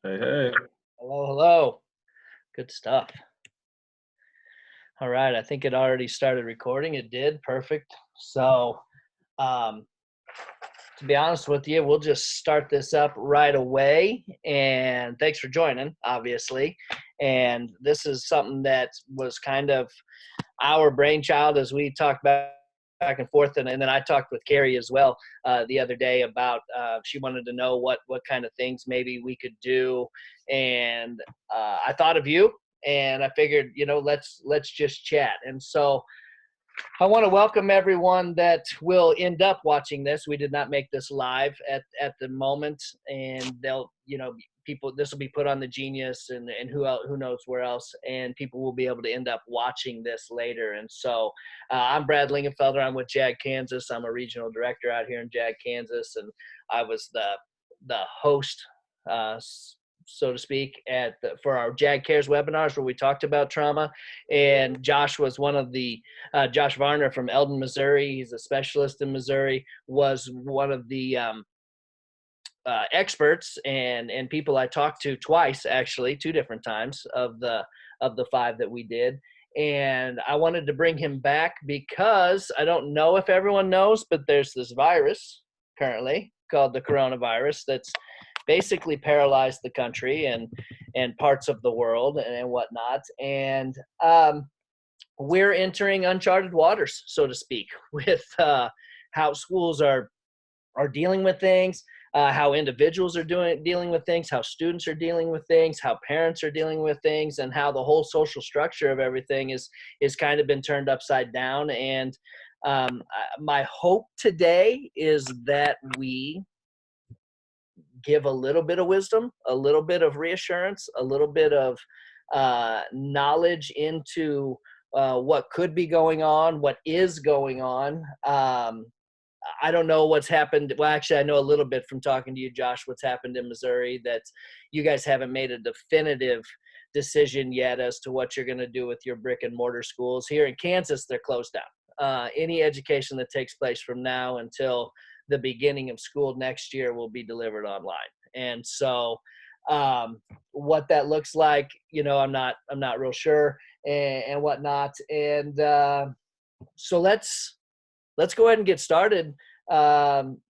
Hey, hey. Hello, hello. Good stuff. All right, I think it already started recording. It did. Perfect. So, um, to be honest with you, we'll just start this up right away. And thanks for joining, obviously. And this is something that was kind of our brainchild as we talked back and forth. And then I talked with Carrie as well the other day about she wanted to know what kind of things maybe we could do. And I thought of you, and I figured, let's just chat. And so I want to welcome everyone that will end up watching this. We did not make this live at the moment, and they'll, people. This will be put on the Genius and who knows where else, and people will be able to end up watching this later. And so, I'm Brad Lingenfelder. I'm with JAG Kansas. I'm a regional director out here in JAG Kansas, and I was the host. So to speak, for our JAG Cares webinars where we talked about trauma, and Josh was one of the Josh Varner from Eldon, Missouri. He's a specialist in Missouri. Was one of the experts and people I talked to twice, actually, two different times of the five that we did. And I wanted to bring him back because I don't know if everyone knows, but there's this virus currently called the coronavirus that's basically paralyzed the country and parts of the world and whatnot. And we're entering uncharted waters, so to speak, with how schools are dealing with things, how individuals are dealing with things, how students are dealing with things, how parents are dealing with things, and how the whole social structure of everything is kind of been turned upside down. And my hope today is that we give a little bit of wisdom, a little bit of reassurance, a little bit of knowledge into what could be going on, what is going on. I don't know what's happened. Well, actually, I know a little bit from talking to you, Josh, what's happened in Missouri, that you guys haven't made a definitive decision yet as to what you're going to do with your brick and mortar schools. Here in Kansas, they're closed down. Any education that takes place from now until the beginning of school next year will be delivered online. And so what that looks like, I'm not real sure and whatnot. And so let's go ahead and get started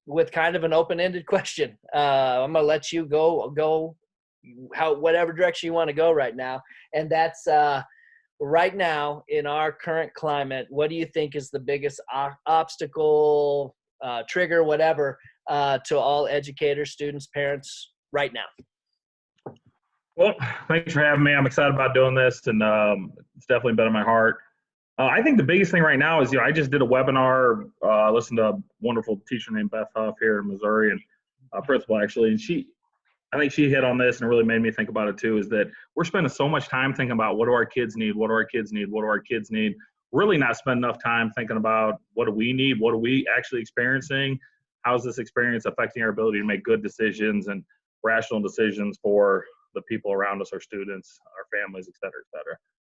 with kind of an open-ended question. I'm gonna let you go whatever direction you want to go right now, and that's right now in our current climate. What do you think is the biggest obstacle, trigger, whatever, to all educators, students, parents right now? Well, thanks for having me. I'm excited about doing this, and it's definitely been in my heart. I think the biggest thing right now is, I just did a webinar, listened to a wonderful teacher named Beth Huff here in Missouri, and principal actually, and I think she hit on this and it really made me think about it too, is that we're spending so much time thinking about what do our kids need, what do our kids need, what do our kids need, really not spend enough time thinking about what do we need, what are we actually experiencing, how's this experience affecting our ability to make good decisions and rational decisions for the people around us, our students, our families, et cetera, et cetera.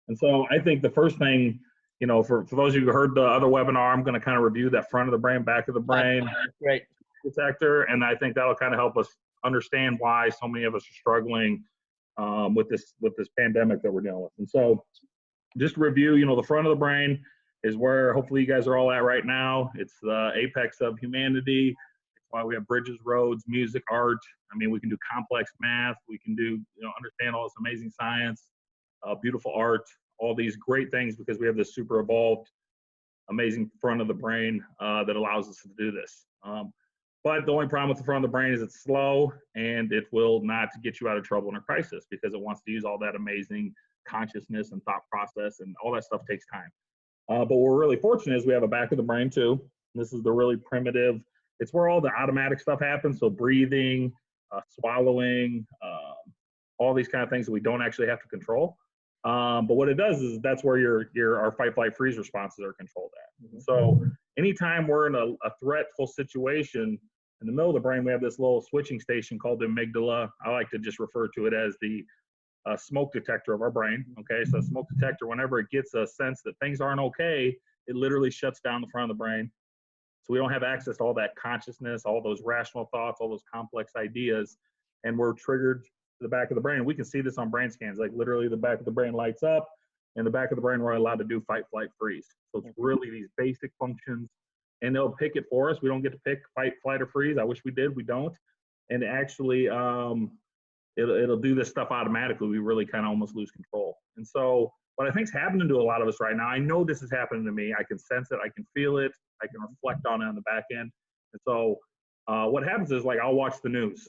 And so I think the first thing, for those of you who heard the other webinar, I'm going to kind of review that front of the brain, back of the brain Right. sector, and I think that'll kind of help us understand why so many of us are struggling with this pandemic that we're dealing with. And so, just to review, the front of the brain is where hopefully you guys are all at right now. It's the apex of humanity. It's why we have bridges, roads, music, art. I mean, we can do complex math. We can do, understand all this amazing science, beautiful art, all these great things because we have this super evolved, amazing front of the brain that allows us to do this. But the only problem with the front of the brain is it's slow and it will not get you out of trouble in a crisis because it wants to use all that amazing consciousness and thought process, and all that stuff takes time. But what we're really fortunate is we have a back of the brain too. This is the really primitive, it's where all the automatic stuff happens. So breathing, swallowing, all these kind of things that we don't actually have to control. But what it does is that's where our fight, flight, freeze responses are controlled at. So anytime we're in a threatful situation, in the middle of the brain, we have this little switching station called the amygdala. I like to just refer to it as the smoke detector of our brain. Okay, so smoke detector, whenever it gets a sense that things aren't okay, it literally shuts down the front of the brain. So we don't have access to all that consciousness, all those rational thoughts, all those complex ideas, and we're triggered the back of the brain. We can see this on brain scans. Like literally the back of the brain lights up, and the back of the brain we're allowed to do fight, flight, freeze. So it's really these basic functions, and they'll pick it for us. We don't get to pick fight, flight, or freeze. I wish we did. We don't. And actually, it'll do this stuff automatically. We really kind of almost lose control. And so what I think is happening to a lot of us right now, I know this is happening to me. I can sense it. I can feel it. I can reflect on it on the back end. And so what happens is, like, I'll watch the news,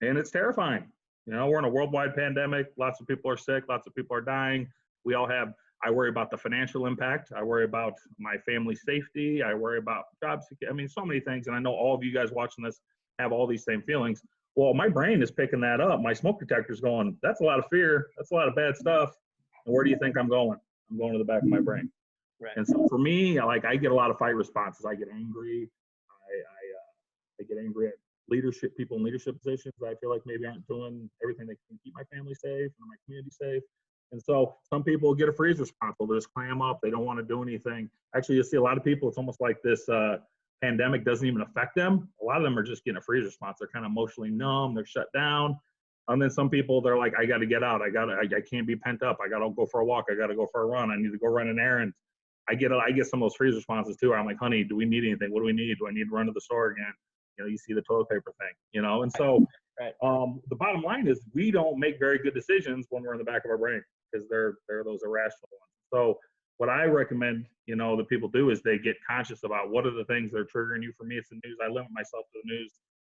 and it's terrifying. You know, we're in a worldwide pandemic. Lots of people are sick. Lots of people are dying. We all have, I worry about the financial impact. I worry about my family's safety. I worry about job security. I mean, so many things. And I know all of you guys watching this have all these same feelings. Well, my brain is picking that up. My smoke detector's going, that's a lot of fear. That's a lot of bad stuff. And where do you think I'm going? I'm going to the back of my brain. Right. And so for me, like, I get a lot of fight responses. I get angry. I get angry at leadership, people in leadership positions that I feel like maybe aren't doing everything they can keep my family safe and my community safe. And so some people get a freeze response. They'll just clam up. They don't want to do anything. Actually, you see a lot of people, it's almost like this pandemic doesn't even affect them. A lot of them are just getting a freeze response. They're kind of emotionally numb. They're shut down. And then some people, they're like, I got to get out. I can't be pent up. I got to go for a walk. I got to go for a run. I need to go run an errand. I get some of those freeze responses too. I'm like, honey, do we need anything? What do we need? Do I need to run to the store again? You know, you see the toilet paper thing, you know? And so the bottom line is we don't make very good decisions when we're in the back of our brain because they're those irrational ones. So what I recommend, you know, that people do is they get conscious about what are the things that are triggering you. For me, it's the news. I limit myself to the news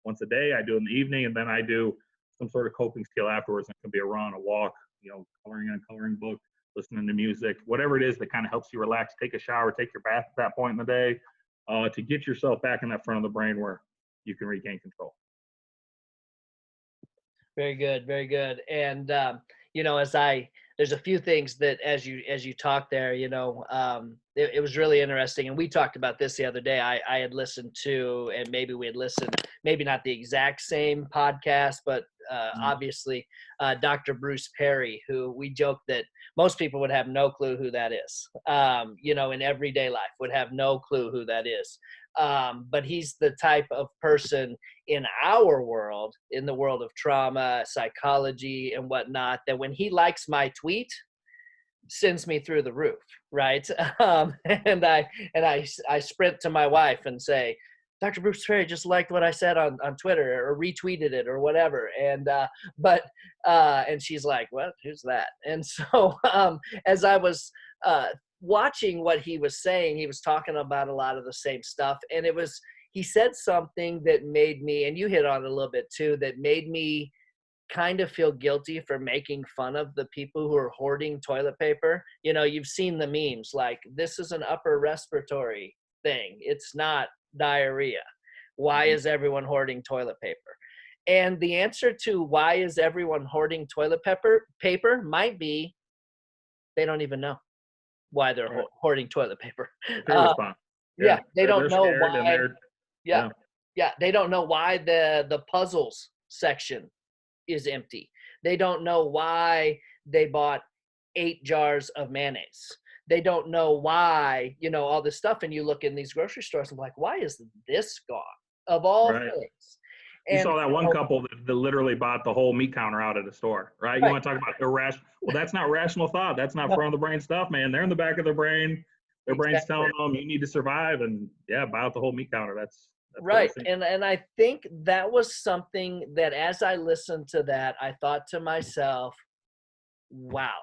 once a day. I do it in the evening, and then I do some sort of coping skill afterwards. It can be a run, a walk, you know, coloring in a coloring book, listening to music, whatever it is that kind of helps you relax. Take a shower, take your bath at that point in the day to get yourself back in that front of the brain where you can regain control. Very good, very good. And you know, there's a few things that as you talk there, you know, it was really interesting. And we talked about this the other day. I had listened to, and maybe we had listened, maybe not the exact same podcast, but obviously Dr. Bruce Perry, who we joke that most people would have no clue who that is. You know, in everyday life would have no clue who that is. But he's the type of person in our world, in the world of trauma, psychology, and whatnot, that when he likes my tweet, sends me through the roof, right? And I sprint to my wife and say, Dr. Bruce Perry just liked what I said on Twitter or retweeted it or whatever. And and she's like, what? Who's that? And so as I was watching what he was saying, he was talking about a lot of the same stuff. And he said something that made me, and you hit on it a little bit too, that made me kind of feel guilty for making fun of the people who are hoarding toilet paper. You know, you've seen the memes like, this is an upper respiratory thing. It's not diarrhea. Why is everyone hoarding toilet paper? And the answer to why is everyone hoarding toilet paper might be they don't even know why they're hoarding toilet paper. Yeah, they don't know why. Yeah, they don't know why the puzzles section is empty. They don't know why they bought 8 jars of mayonnaise. They don't know why, you know, all this stuff. And you look in these grocery stores and like, why is this gone of all things? You saw that one couple that literally bought the whole meat counter out at the store, right? You want to talk about irrational? Well, that's not rational thought. That's not front of the brain stuff, man. They're in the back of their brain. Their brain's telling them you need to survive, and buy out the whole meat counter. That's right. And I think that was something that as I listened to that, I thought to myself, wow,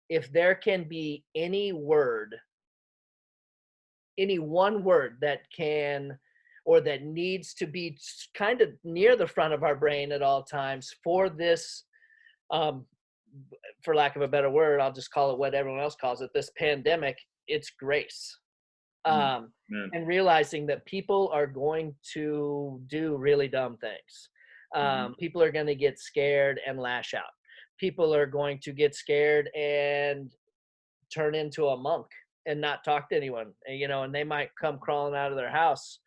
if there can be any one word that can, or that needs to be kind of near the front of our brain at all times for this, for lack of a better word, I'll just call it what everyone else calls it, this pandemic, it's grace. And realizing that people are going to do really dumb things. People are going to get scared and lash out. People are going to get scared and turn into a monk and not talk to anyone, you know, and they might come crawling out of their house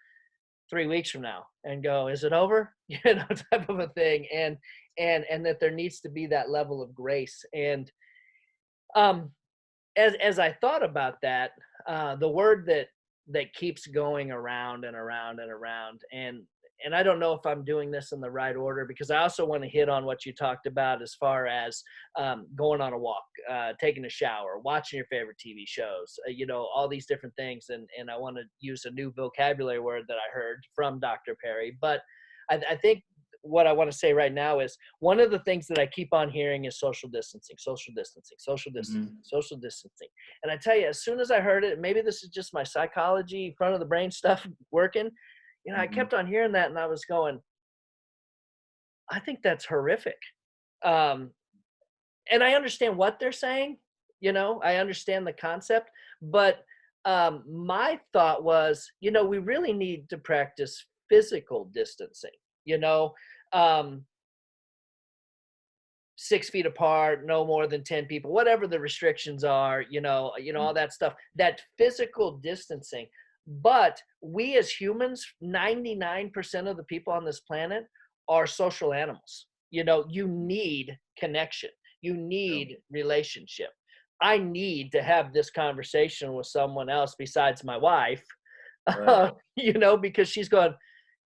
3 weeks from now and go, is it over? You know, type of a thing. And that there needs to be that level of grace. And as I thought about that, the word that that keeps going around and around and around. And I don't know if I'm doing this in the right order, because I also want to hit on what you talked about as far as going on a walk, taking a shower, watching your favorite TV shows, all these different things. And I want to use a new vocabulary word that I heard from Dr. Perry. But I think what I want to say right now is, one of the things that I keep on hearing is social distancing, social distancing, social distancing, social distancing. And I tell you, as soon as I heard it, maybe this is just my psychology, front of the brain stuff working, I kept on hearing that, and I was going, I think that's horrific. And I understand what they're saying, I understand the concept, but my thought was, we really need to practice physical distancing, um, 6 feet apart, no more than 10 people, whatever the restrictions are, all that stuff, that physical distancing. But we as humans, 99% of the people on this planet are social animals. You need connection. You need relationship. I need to have this conversation with someone else besides my wife, Right. Because she's going,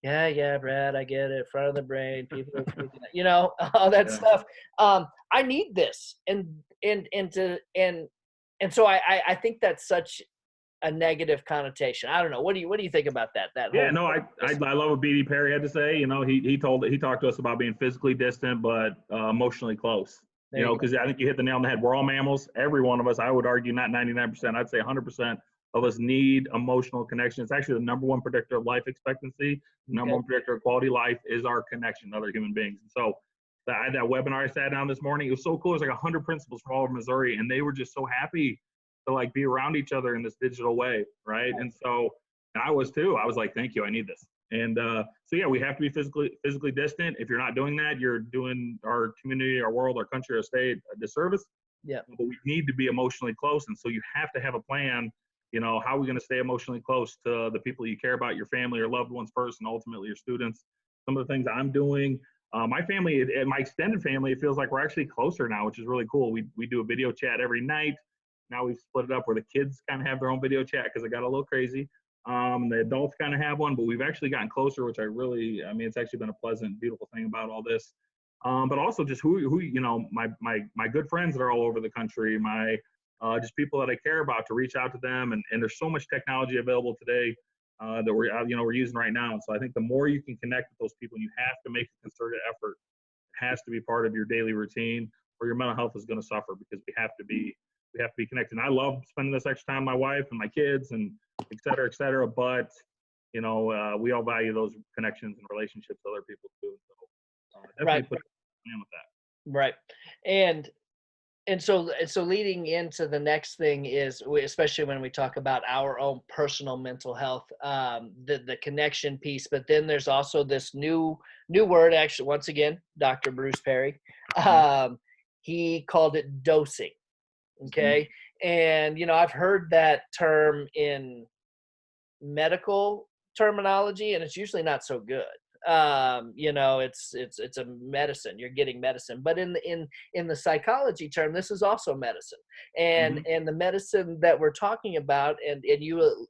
yeah, Brad, I get it. Front of the brain, people are freaking out, all that stuff. I need this. And so I think that's such a negative connotation. I don't know. What do you think about that? Yeah, no, I love what BD Perry had to say. He talked to us about being physically distant but emotionally close. Because I think you hit the nail on the head. We're all mammals. Every one of us, I would argue, not 99%, I'd say 100% of us need emotional connection. It's actually the number one predictor of life expectancy. The number one predictor of quality life is our connection to other human beings. And so that webinar I sat down this morning, it was so cool. It was like 100 principals from all over Missouri, and they were just so happy to be around each other in this digital way, right? And so, and I was too. I was like, thank you, I need this. And so yeah, we have to be physically distant. If you're not doing that, you're doing our community, our world, our country, our state a disservice. Yeah. But we need to be emotionally close, and so you have to have a plan. How are we going to stay emotionally close to the people you care about, your family, your loved ones first, and ultimately your students? Some of the things I'm doing. My family and my extended family, it feels like we're actually closer now, which is really cool. We do a video chat every night. Now we've split it up where the kids kind of have their own video chat because it got a little crazy. The adults kind of have one, but we've actually gotten closer, which it's actually been a pleasant, beautiful thing about all this. But also just my good friends that are all over the country, just people that I care about, to reach out to them. And there's so much technology available today that we're using right now. And so I think the more you can connect with those people, you have to make a concerted effort. It has to be part of your daily routine, or your mental health is going to suffer, because we have to be connected. And I love spending this extra time with my wife and my kids and et cetera, but we all value those connections and relationships with other people too. So definitely put a plan with that. Right. And so leading into the next thing is, especially when we talk about our own personal mental health, the connection piece, but then there's also this new word, actually, once again, Dr. Bruce Perry, he called it dosing. Okay. And, I've heard that term in medical terminology, and it's usually not so good. It's a medicine. You're getting medicine, but in the psychology term, this is also medicine. And the medicine that we're talking about, and you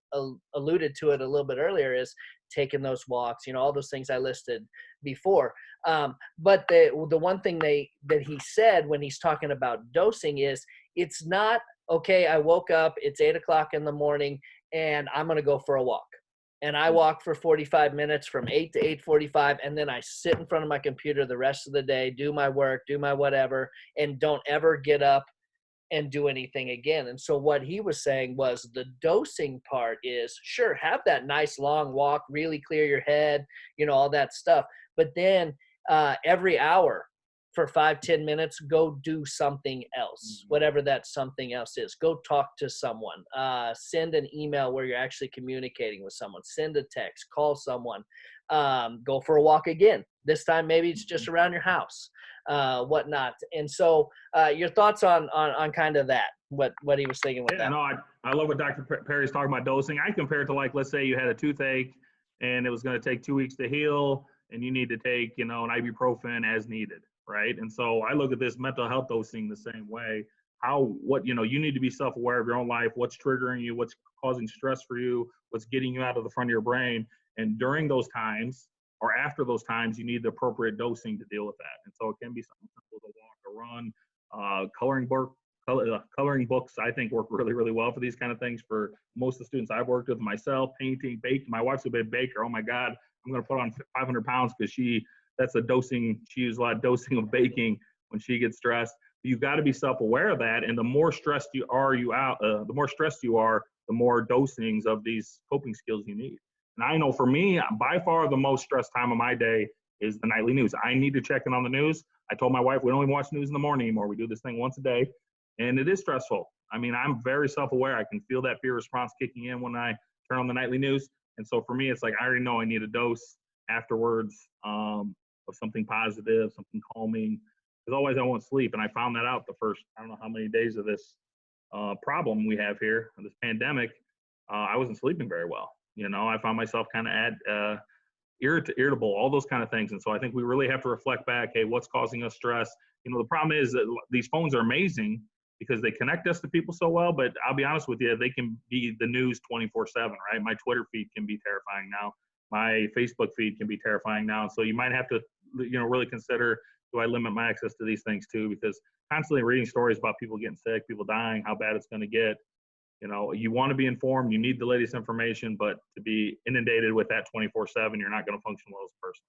alluded to it a little bit earlier, is taking those walks, all those things I listed before. But the one thing that he said when he's talking about dosing is, it's not, okay, I woke up, it's 8:00 in the morning, and I'm going to go for a walk. And I walk for 45 minutes from 8 to 8:45, and then I sit in front of my computer the rest of the day, do my work, do my whatever, and don't ever get up and do anything again. And so what he was saying was, the dosing part is, sure, have that nice long walk, really clear your head, all that stuff. But then every hour, for 5-10 minutes, go do something else, whatever that something else is. Go talk to someone, send an email where you're actually communicating with someone, send a text, call someone, go for a walk again. This time, maybe it's just around your house, whatnot. And so your thoughts on kind of that, what he was thinking with that. Yeah, no, I love what Dr. Perry's talking about dosing. I compare it to, let's say you had a toothache and it was going to take 2 weeks to heal, and you need to take, an ibuprofen as needed. Right. And so I look at this mental health dosing the same way. what, you need to be self-aware of your own life, what's triggering you, what's causing stress for you, what's getting you out of the front of your brain. And during those times or after those times, you need the appropriate dosing to deal with that. And so it can be something simple to walk or run, coloring books, I think, work really, really well for these kind of things. For most of the students I've worked with, myself, painting, baking. My wife's a big baker. Oh my God, I'm going to put on 500 pounds because that's a dosing. She uses a lot of dosing of baking when she gets stressed. You've got to be self-aware of that. And the more stressed you are, the more dosings of these coping skills you need. And I know for me, by far the most stressed time of my day is the nightly news. I need to check in on the news. I told my wife we don't even watch news in the morning anymore. We do this thing once a day. And it is stressful. I mean, I'm very self-aware. I can feel that fear response kicking in when I turn on the nightly news. And so for me, it's like I already know I need a dose afterwards of something positive, something calming, because otherwise I won't sleep. And I found that out the first, I don't know how many days of this problem we have here, this pandemic. I wasn't sleeping very well. I found myself kind of irritable, all those kind of things. And so I think we really have to reflect back, hey, what's causing us stress? The problem is that these phones are amazing because they connect us to people so well, but I'll be honest with you, they can be the news 24/7, right? My Twitter feed can be terrifying now. My Facebook feed can be terrifying now. So you might have to, really consider, do I limit my access to these things too? Because constantly reading stories about people getting sick, people dying, how bad it's going to get. You want to be informed, you need the latest information, but to be inundated with that 24/7, you're not going to function well as a person.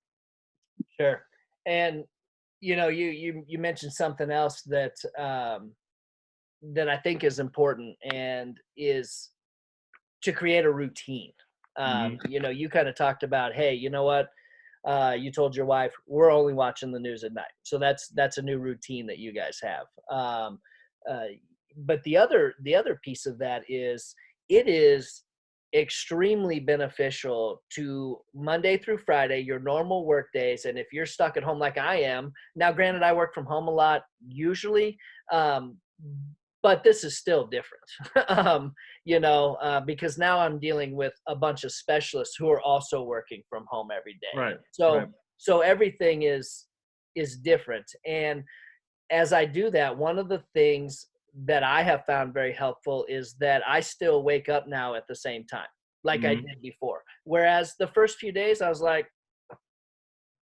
Sure. And you mentioned something else that that I think is important, and is to create a routine. You kind of talked about, hey, you know what? You told your wife we're only watching the news at night, so that's a new routine that you guys have. But the other piece of that is, it is extremely beneficial to Monday through Friday, your normal work days. And if you're stuck at home like I am now, granted, I work from home a lot usually, but this is still different, because now I'm dealing with a bunch of specialists who are also working from home every day. Right. So everything is different. And as I do that, one of the things that I have found very helpful is that I still wake up now at the same time, like I did before. Whereas the first few days I was like,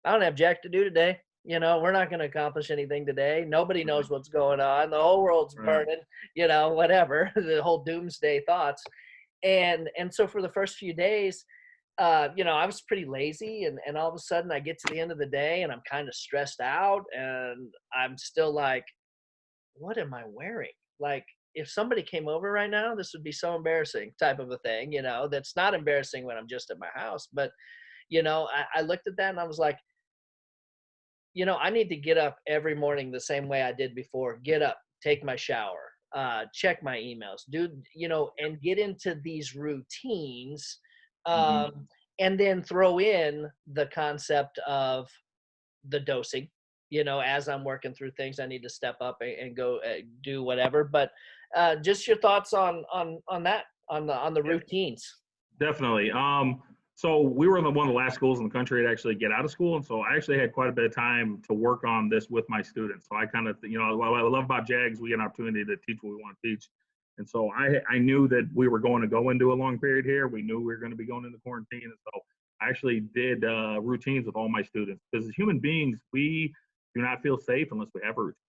I don't have jack to do today. We're not going to accomplish anything today. Nobody knows what's going on. The whole world's burning, whatever, the whole doomsday thoughts. And so for the first few days, I was pretty lazy, and all of a sudden I get to the end of the day and I'm kind of stressed out, and I'm still like, what am I wearing? Like, if somebody came over right now, this would be so embarrassing, type of a thing, that's not embarrassing when I'm just at my house. But, I looked at that and I was like, I need to get up every morning the same way I did before. Get up, take my shower, check my emails, and get into these routines. And then throw in the concept of the dosing. As I'm working through things, I need to step up and go do whatever. But just your thoughts on that, on the routines. Definitely. So we were one of the last schools in the country to actually get out of school. And so I actually had quite a bit of time to work on this with my students. So I kind of, what I love about JAGs, we get an opportunity to teach what we want to teach. And so I knew that we were going to go into a long period here. We knew we were going to be going into quarantine. And so I actually did routines with all my students, because as human beings, we do not feel safe unless we have a routine.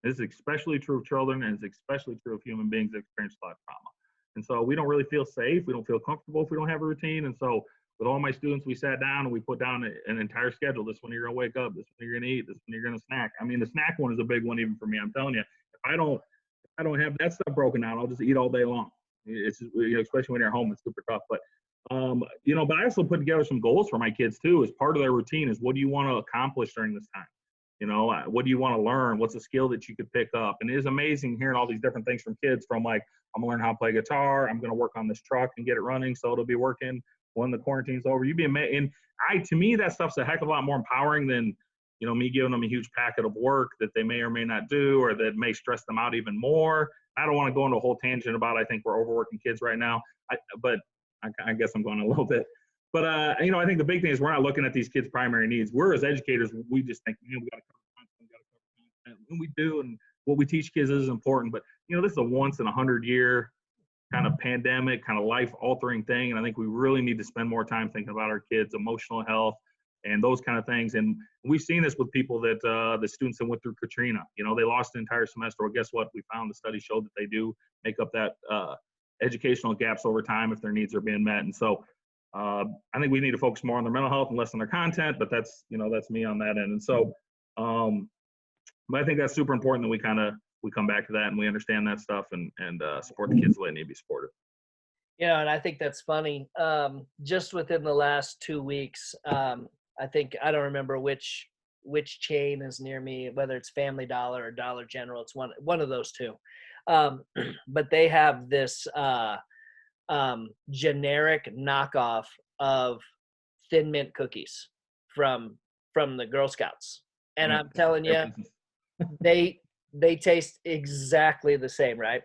This is especially true of children, and it's especially true of human beings that experience a lot of trauma. And so we don't really feel safe. We don't feel comfortable if we don't have a routine. And so with all my students, we sat down and we put down an entire schedule. This one you're going to wake up. This one you're going to eat. This one you're going to snack. I mean, the snack one is a big one even for me. I'm telling you, if I don't have that stuff broken down, I'll just eat all day long. It's especially when you're home, it's super tough. But but I also put together some goals for my kids too. As part of their routine is, what do you want to accomplish during this time? What do you want to learn? What's a skill that you could pick up? And it is amazing hearing all these different things from kids, from like, I'm gonna learn how to play guitar. I'm gonna work on this truck and get it running so it'll be working when the quarantine's over. You'd be amazed. And to me, that stuff's a heck of a lot more empowering than, me giving them a huge packet of work that they may or may not do, or that may stress them out even more. I don't want to go into a whole tangent about, I think we're overworking kids right now, but I guess I'm going a little bit. But, I think the big thing is we're not looking at these kids' primary needs. We're, as educators, we just think, we got to cover content, and we do. And what we teach kids is important, but this is a once in 100-year kind of pandemic, kind of life-altering thing, and I think we really need to spend more time thinking about our kids' emotional health and those kind of things. And we've seen this with people that the students that went through Katrina. They lost the entire semester. Well, guess what? We found the study showed that they do make up that educational gaps over time if their needs are being met. And so I think we need to focus more on their mental health and less on their content. But that's that's me on that end. And so, but I think that's super important that we come back to that and we understand that stuff and support the kids the way they need to be supported. And I think that's funny. Just within the last 2 weeks, I think, I don't remember which chain is near me, whether it's Family Dollar or Dollar General. It's one of those two. But they have this generic knockoff of Thin Mint cookies from the Girl Scouts. And I'm telling you, they taste exactly the same, right?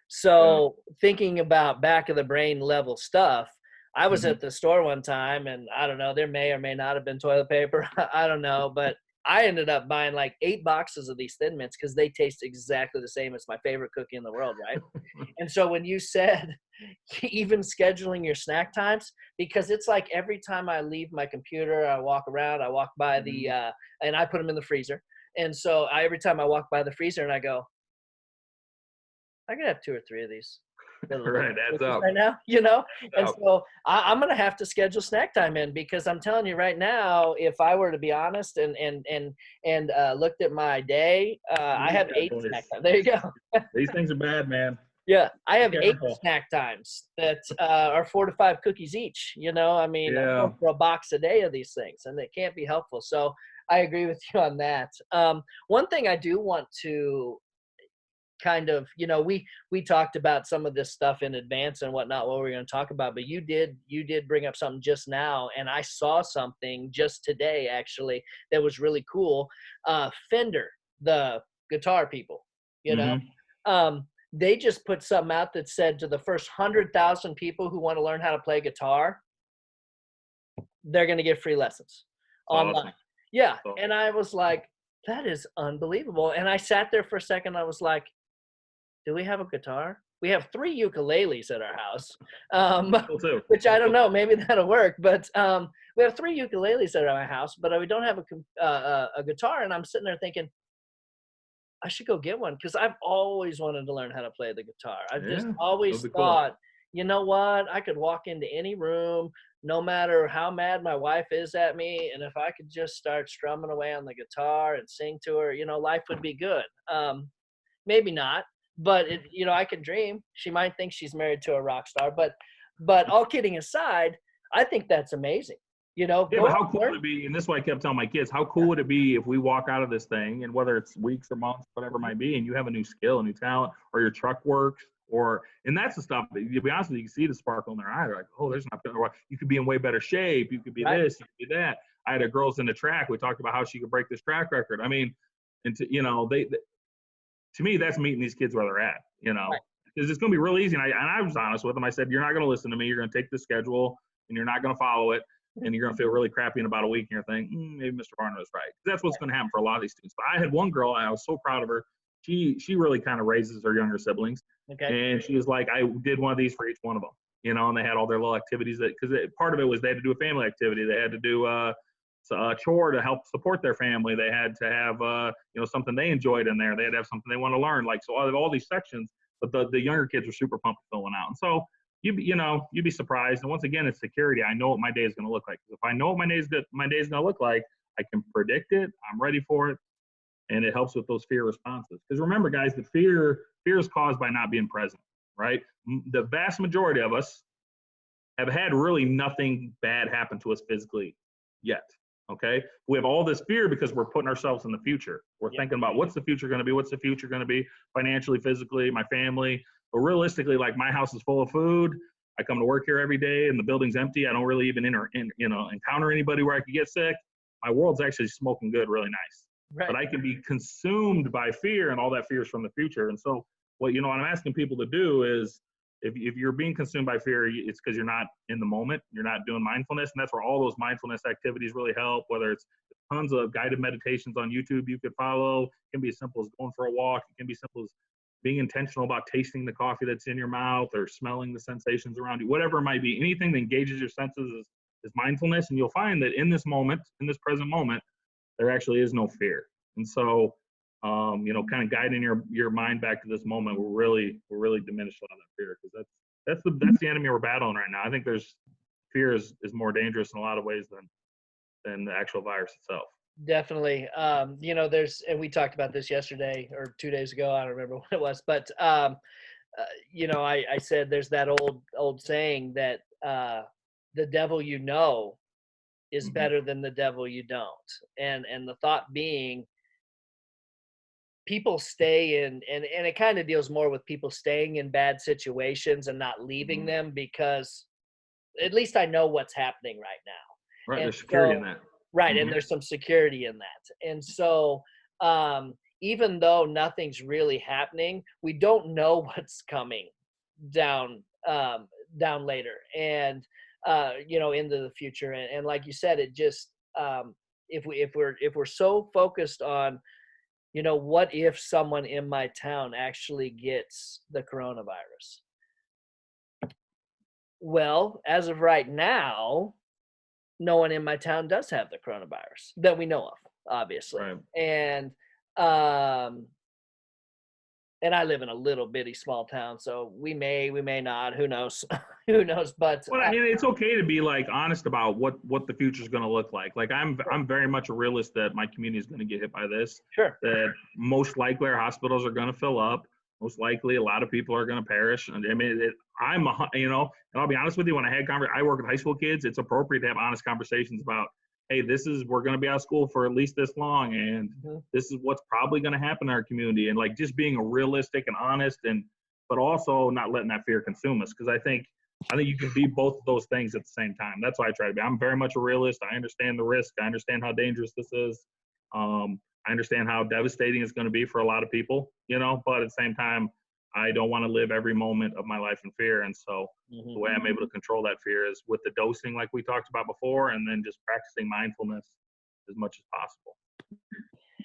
So thinking about back of the brain level stuff, I was at the store one time, and I don't know, there may or may not have been toilet paper. I don't know, but I ended up buying like 8 boxes of these Thin Mints because they taste exactly the same as my favorite cookie in the world, right? And so when you said even scheduling your snack times, because it's like every time I leave my computer, I walk around, I walk by the and I put them in the freezer. And so every time I walk by the freezer and I go, I could have 2 or 3 of these. Right, adds up. Right now, and so I'm going to have to schedule snack time in, because I'm telling you right now, if I were to be honest and looked at my day, I have 8 snack times. There you go. These things are bad, man. Yeah, I have 8 snack times that are 4 to 5 cookies each. I mean, I'm going for a box a day of these things, and it can't be helpful. So I agree with you on that. One thing I do want to kind of, we talked about some of this stuff in advance and whatnot, what we're going to talk about, but you did bring up something just now, and I saw something just today actually that was really cool. Fender, the guitar people, they just put something out that said to the first 100,000 people who want to learn how to play guitar, they're going to get free lessons online. Awesome. Yeah. Awesome. And I was like, that is unbelievable. And I sat there for a second. I was like, do we have a guitar? We have 3 ukuleles at our house, which I don't know, maybe that'll work. But we have 3 ukuleles at our house, but we don't have a guitar. And I'm sitting there thinking, I should go get one, because I've always wanted to learn how to play the guitar. I've just always thought, you know what? I could walk into any room, no matter how mad my wife is at me, and if I could just start strumming away on the guitar and sing to her, life would be good. Maybe not. But I can dream. She might think she's married to a rock star, but all kidding aside, I think that's amazing. But how cool would it be? And this is why I kept telling my kids, how cool would it be if we walk out of this thing, and whether it's weeks or months, whatever it might be, and you have a new skill, a new talent, or your truck works, and that's the stuff that, to be honest with you, can see the sparkle in their eye. They're like, oh, there's not, you could be in way better shape. You could be this, you could be that. I had a girls in the track. We talked about how she could break this track record. I mean, and to me, that's meeting these kids where they're at, because it's going to be real easy. And I was honest with them. I said, you're not going to listen to me. You're going to take the schedule and you're not going to follow it. And you're going to feel really crappy in about a week. And you're thinking, maybe Mr. Varner was right. That's what's going to happen for a lot of these students. But I had one girl, and I was so proud of her. She really kind of raises her younger siblings. Okay. And she was like, I did one of these for each one of them, and they had all their little activities because part of it was they had to do a family activity. They had to do a chore to help support their family. They had to have something they enjoyed in there. They had to have something they want to learn. Like, so all these sections, but the younger kids were super pumped to fill one out. And so you'd be surprised. And once again, it's security. I know what my day is going to look like. If I know what my day is going to look like, I can predict it. I'm ready for it, and it helps with those fear responses. Because remember, guys, the fear is caused by not being present. Right? The vast majority of us have had really nothing bad happen to us physically yet. Okay. We have all this fear because we're putting ourselves in the future. We're thinking about what's the future going to be? What's the future going to be financially, physically, my family? But realistically, like, my house is full of food. I come to work here every day and the building's empty. I don't really even encounter anybody where I could get sick. My world's actually smoking good, really nice. Right. But I can be consumed by fear, and all that fear is from the future. And so what I'm asking people to do is, if you're being consumed by fear, it's because you're not in the moment. You're not doing mindfulness. And that's where all those mindfulness activities really help, whether it's tons of guided meditations on YouTube you could follow. It can be as simple as going for a walk. It can be simple as being intentional about tasting the coffee that's in your mouth or smelling the sensations around you, whatever it might be. Anything that engages your senses is mindfulness. And you'll find that in this moment, in this present moment, there actually is no fear. And so, kind of guiding your mind back to this moment will really diminish a lot of that fear, because that's the enemy we're battling right now. I think fear is more dangerous in a lot of ways than the actual virus itself. Definitely. And we talked about this yesterday or 2 days ago. I don't remember what it was, but I said there's that old saying that the devil is better than the devil you don't, and the thought being people stay in, and it kind of deals more with people staying in bad situations and not leaving them, because at least I know what's happening right now. Right, there's security in that. Right, and there's some security in that. And so even though nothing's really happening, we don't know what's coming down later, and into the future. And like you said, it just if we're so focused on, what if someone in my town actually gets the coronavirus? Well, as of right now, no one in my town does have the coronavirus that we know of, obviously. Right. And I live in a little bitty small town, so we may not, who knows, who knows, but. Well, I mean, it's okay to be like honest about what the future is going to look like. Like I'm very much a realist that my community is going to get hit by this. Sure. That most likely our hospitals are going to fill up. Most likely a lot of people are going to perish. And I mean, and I'll be honest with you, when I work with high school kids, it's appropriate to have honest conversations about, hey, we're going to be out of school for at least this long, and this is what's probably going to happen in our community. And like just being realistic and honest, but also not letting that fear consume us. Because I think you can be both of those things at the same time. That's why I try to be. I'm very much a realist. I understand the risk. I understand how dangerous this is. I understand how devastating it's going to be for a lot of people, but at the same time, I don't want to live every moment of my life in fear. And so the way I'm able to control that fear is with the dosing, like we talked about before, and then just practicing mindfulness as much as possible.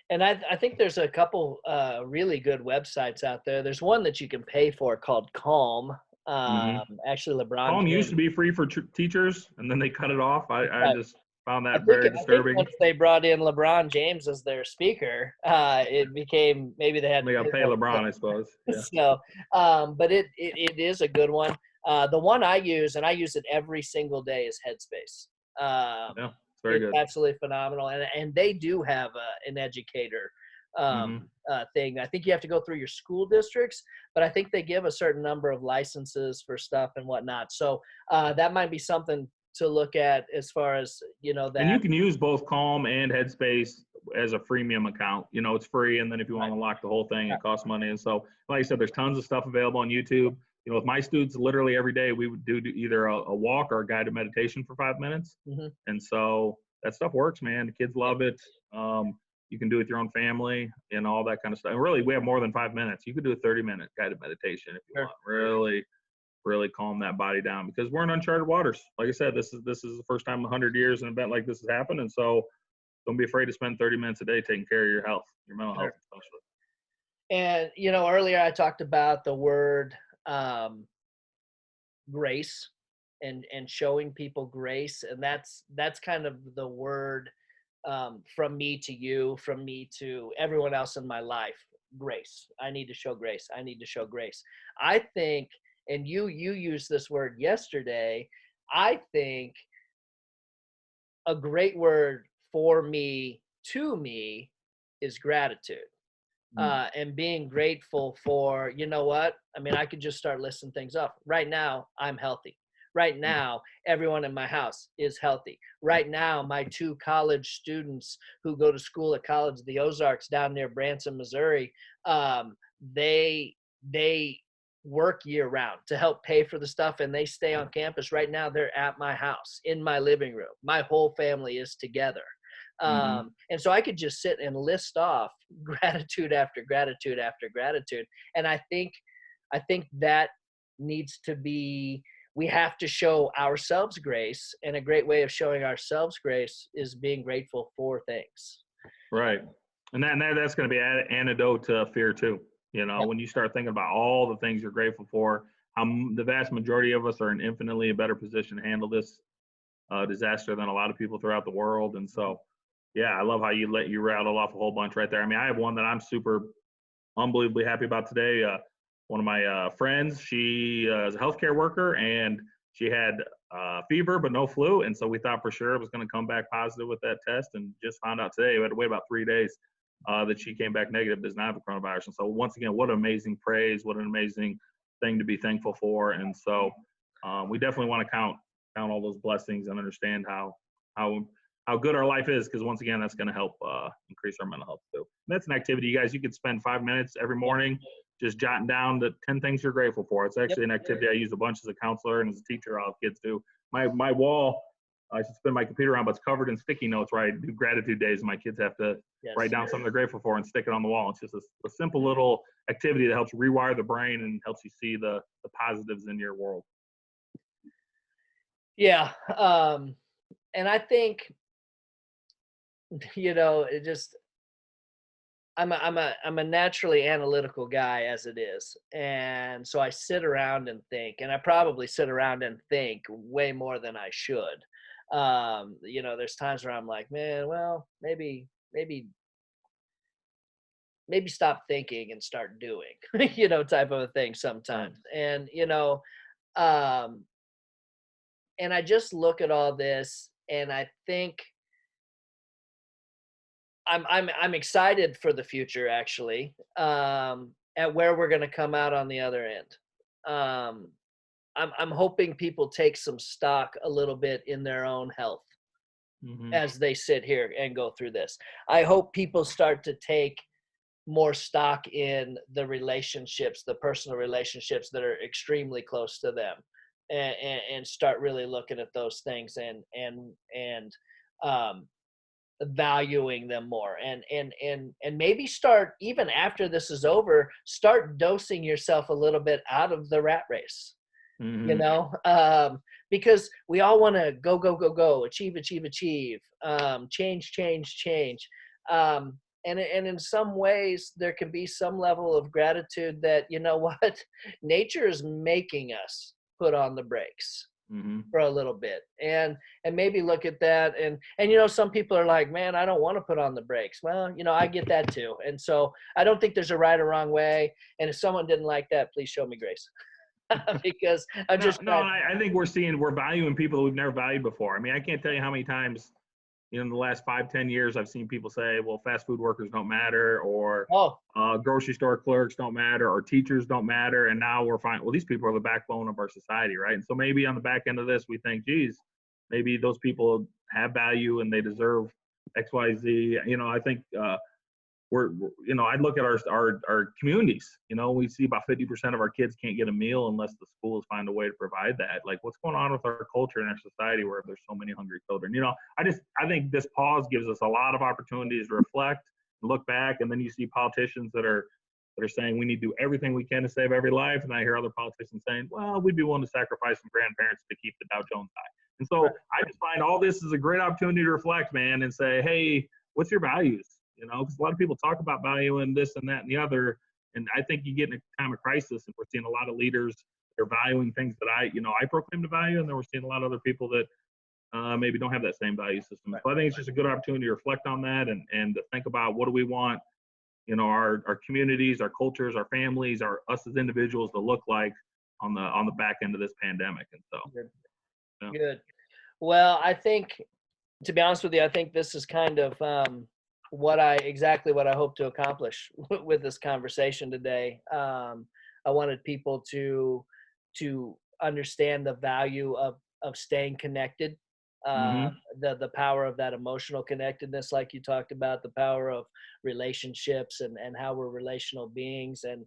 And I think there's a couple really good websites out there. There's one that you can pay for called Calm. Actually, LeBron Calm used to be free for teachers, and then they cut it off. I just found that very disturbing. I think once they brought in LeBron James as their speaker, it became, maybe they had. They got to pay LeBron, I suppose. Yeah. So, but it is a good one. The one I use, and I use it every single day, is Headspace. Yeah, it's very good. Absolutely phenomenal, and they do have an educator thing. I think you have to go through your school districts, but I think they give a certain number of licenses for stuff and whatnot. So that might be something to look at as far as, that. And you can use both Calm and Headspace as a freemium account. It's free. And then if you want to unlock the whole thing, it costs money. And so, like I said, there's tons of stuff available on YouTube. With my students, literally every day we would do either a walk or a guided meditation for 5 minutes. And so that stuff works, man. The kids love it. You can do it with your own family and all that kind of stuff. And really, we have more than 5 minutes. You could do a 30-minute guided meditation if you want. Really calm that body down, because we're in uncharted waters. Like I said, this is the first time in 100 years an event like this has happened. And so don't be afraid to spend 30 minutes a day taking care of your health, your mental health especially. And, earlier I talked about the word grace and showing people grace. And that's kind of the word from me to you, from me to everyone else in my life. Grace. I need to show grace. I need to show grace. I think, and you used this word yesterday, I think a great word for me, to me, is gratitude. And being grateful for, what? I mean, I could just start listing things up. Right now, I'm healthy. Right now, everyone in my house is healthy. Right now, my 2 college students who go to school at College of the Ozarks down near Branson, Missouri, they work year round to help pay for the stuff, and they stay on campus. Right now, they're at my house in my living room. My whole family is together. And so I could just sit and list off gratitude after gratitude after gratitude. And I think that needs to be we have to show ourselves grace, and a great way of showing ourselves grace is being grateful for things. Right. And that's going to be an antidote to fear too. You know, Yep. when you start thinking about all the things you're grateful for, the vast majority of us are in infinitely a better position to handle this disaster than a lot of people throughout the world. And so, yeah, I love how you rattle off a whole bunch right there. I mean, I have one that I'm super unbelievably happy about today. One of my friends, she is a healthcare worker, and she had fever but no flu, and so we thought for sure it was going to come back positive with that test, and just found out today, we had to wait about 3 days, that she came back negative, does not have the coronavirus. And so once again, what an amazing praise, what an amazing thing to be thankful for. And so we definitely want to count all those blessings and understand how good our life is, because once again, that's going to help increase our mental health too. And that's an activity, you guys, you could spend 5 minutes every morning just jotting down the 10 things you're grateful for. It's actually an activity I use a bunch as a counselor and as a teacher. All kids do. My wall, I should spin my computer on, but it's covered in sticky notes where I do gratitude days, and my kids have to write down something they're grateful for and stick it on the wall. It's just a simple little activity that helps rewire the brain and helps you see the positives in your world. Yeah. And I think, it just, I'm a naturally analytical guy as it is. And so I sit around and think, and I probably sit around and think way more than I should. There's times where I'm like, man, well, maybe stop thinking and start doing, type of a thing sometimes. And, um, and I just look at all this and I think I'm excited for the future, actually, at where we're going to come out on the other end. Um, I'm hoping people take some stock a little bit in their own health as they sit here and go through this. I hope people start to take more stock in the relationships, the personal relationships that are extremely close to them, and start really looking at those things and um, valuing them more, and maybe start, even after this is over, start dosing yourself a little bit out of the rat race. Because we all want to go, achieve, change. And in some ways there can be some level of gratitude that, what, nature is making us put on the brakes for a little bit, and maybe look at that, and some people are like, man, I don't want to put on the brakes. Well, I get that too. And so I don't think there's a right or wrong way, and if someone didn't like that, please show me grace. Because I'm I think we're valuing people that we've never valued before. I mean, I can't tell you how many times in the last 5-10 years I've seen people say, well, fast food workers don't matter, or grocery store clerks don't matter, or teachers don't matter. And now we're finding, well, these people are the backbone of our society, right? And so maybe on the back end of this, we think, geez, maybe those people have value and they deserve X, Y, Z. I think I'd look at our communities. We see about 50% of our kids can't get a meal unless the schools find a way to provide that. Like, what's going on with our culture and our society where there's so many hungry children? I think this pause gives us a lot of opportunities to reflect and look back. And then you see politicians that are saying we need to do everything we can to save every life. And I hear other politicians saying, well, we'd be willing to sacrifice some grandparents to keep the Dow Jones high. And so I just find all this is a great opportunity to reflect, man, and say, hey, what's your values? Because a lot of people talk about valuing this and that and the other. And I think you get in a time of crisis, and we're seeing a lot of leaders that are valuing things that I proclaim to value. And then we're seeing a lot of other people that maybe don't have that same value system. So I think it's just a good opportunity to reflect on that and to think about, what do we want, our communities, our cultures, our families, us as individuals to look like on the back end of this pandemic. And so good. Well, I think, to be honest with you, I think this is kind of exactly what I hope to accomplish with this conversation today. I wanted people to understand the value of staying connected, the power of that emotional connectedness, like you talked about, the power of relationships and how we're relational beings, and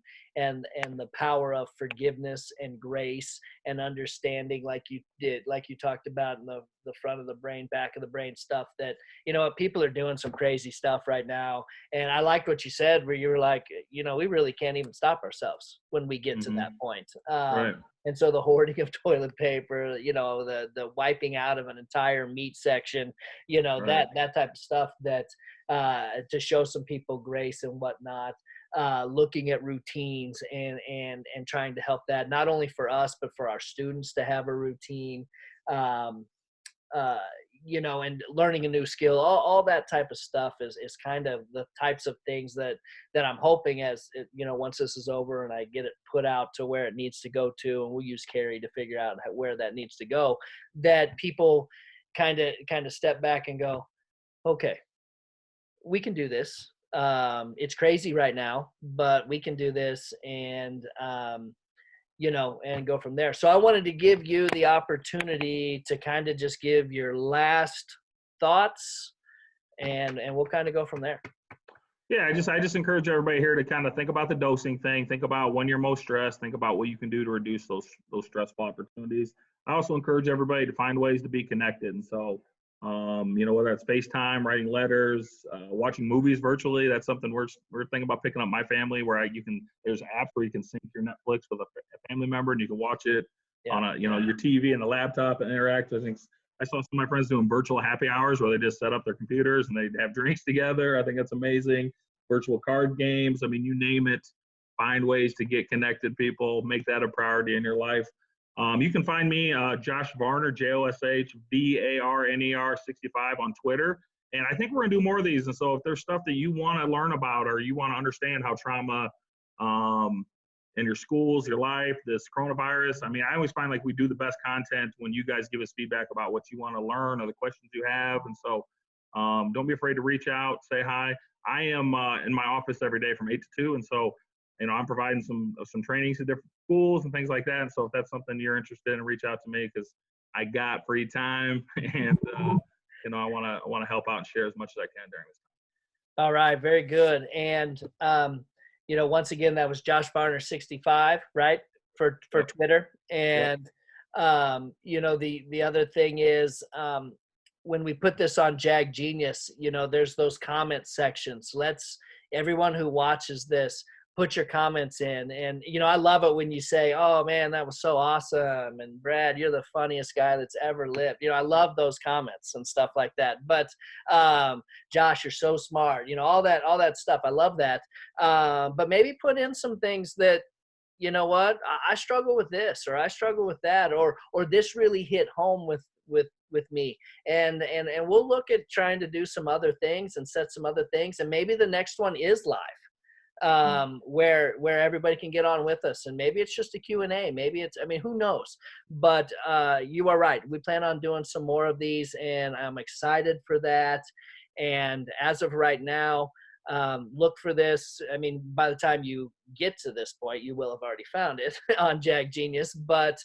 the power of forgiveness and grace and understanding, like you talked about in the front of the brain, back of the brain stuff that, you know, people are doing some crazy stuff right now. And I liked what you said, where you were like, you know, we really can't even stop ourselves when we get to that point. Right. And so the hoarding of toilet paper, you know, the wiping out of an entire meat section, you know, Right. that type of stuff, that to show some people grace and whatnot. Looking at routines and trying to help that, not only for us but for our students to have a routine, um, uh, you know, and learning a new skill, all that type of stuff is kind of the types of things that I'm hoping, as it, you know, once this is over and I get it put out to where it needs to go to, and we'll use Carrie to figure out where that needs to go, that people kind of step back and go, okay, we can do this. It's crazy right now, but we can do this, and you know, and go from there. So I wanted to give you the opportunity to kind of just give your last thoughts, and we'll kind of go from there. Yeah, I just encourage everybody here to kind of think about the dosing thing. Think about when you're most stressed. Think about what you can do to reduce those stressful opportunities. I also encourage everybody to find ways to be connected. And so, you know, whether it's FaceTime, writing letters, watching movies virtually, that's something we're thinking about picking up my family, where there's apps where you can sync your Netflix with a family member, and you can watch it on your TV and the laptop and interact. I think I saw some of my friends doing virtual happy hours where they just set up their computers and they have drinks together. I think that's amazing. Virtual card games. I mean, you name it. Find ways to get connected, people. Make that a priority in your life. You can find me, Josh Varner, JOSHVARNER 65 on Twitter. And I think we're going to do more of these. And so if there's stuff that you want to learn about, or you want to understand how trauma in your schools, your life, this coronavirus, I mean, I always find like we do the best content when you guys give us feedback about what you want to learn or the questions you have. And so don't be afraid to reach out, say hi. I am in my office every day from 8 to 2. And so, you know, I'm providing some trainings to different schools and things like that. And so if that's something you're interested in, reach out to me, because I got free time, and you know, I want to help out and share as much as I can during this time. All right, very good. And you know, once again, that was Josh Varner 65, right, for Yep. Twitter. And you know, the other thing is, when we put this on Jag Genius, you know, there's those comment sections. Everyone who watches this, put your comments in. And, you know, I love it when you say, oh man, that was so awesome, and Brad, you're the funniest guy that's ever lived. You know, I love those comments and stuff like that. But Josh, you're so smart, you know, all that stuff. I love that. But maybe put in some things that, you know what, I struggle with this, or I struggle with that, or this really hit home with me, and we'll look at trying to do some other things and set some other things, and maybe the next one is live, where everybody can get on with us, and maybe it's just a Q&A, maybe it's, I mean, who knows. But you are right, we plan on doing some more of these, and I'm excited for that. And as of right now, look for this. I mean, by the time you get to this point, you will have already found it on Jag Genius, but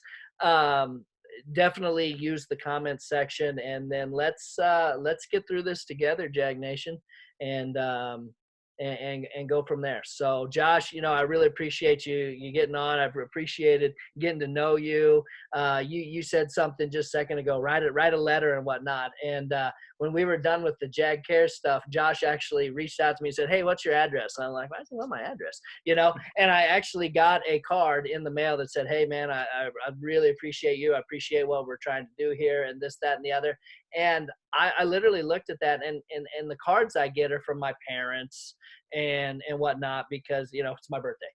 definitely use the comments section, and then let's get through this together, Jag Nation, and go from there. So Josh, you know, I really appreciate you getting on. I've appreciated getting to know you. You said something just a second ago, write a letter and whatnot. And when we were done with the JAG-K stuff, Josh actually reached out to me and said, hey, what's your address? And I'm like, I don't know my address, you know. And I actually got a card in the mail that said, hey man, I really appreciate you. I appreciate what we're trying to do here, and this, that, and the other. And I literally looked at that, and the cards I get are from my parents and whatnot, because, you know, it's my birthday,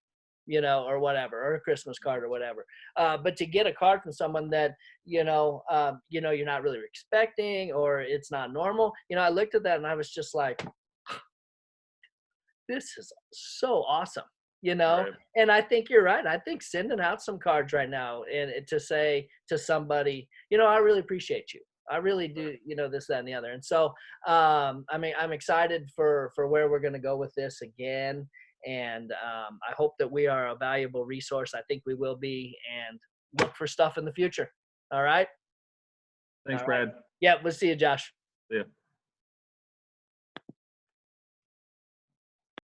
you know, or whatever, or a Christmas card or whatever. But to get a card from someone that, you know, you're not really expecting, or it's not normal, you know, I looked at that and I was just like, this is so awesome, you know. Right. And I think you're right. I think sending out some cards right now, and to say to somebody, you know, I really appreciate you. I really do, you know, this, that, and the other. And so, I mean, I'm excited for where we're going to go with this again. And I hope that we are a valuable resource. I think we will be, and look for stuff in the future. All right. Thanks, All right. Brad. Yeah. We'll see you, Josh. See ya.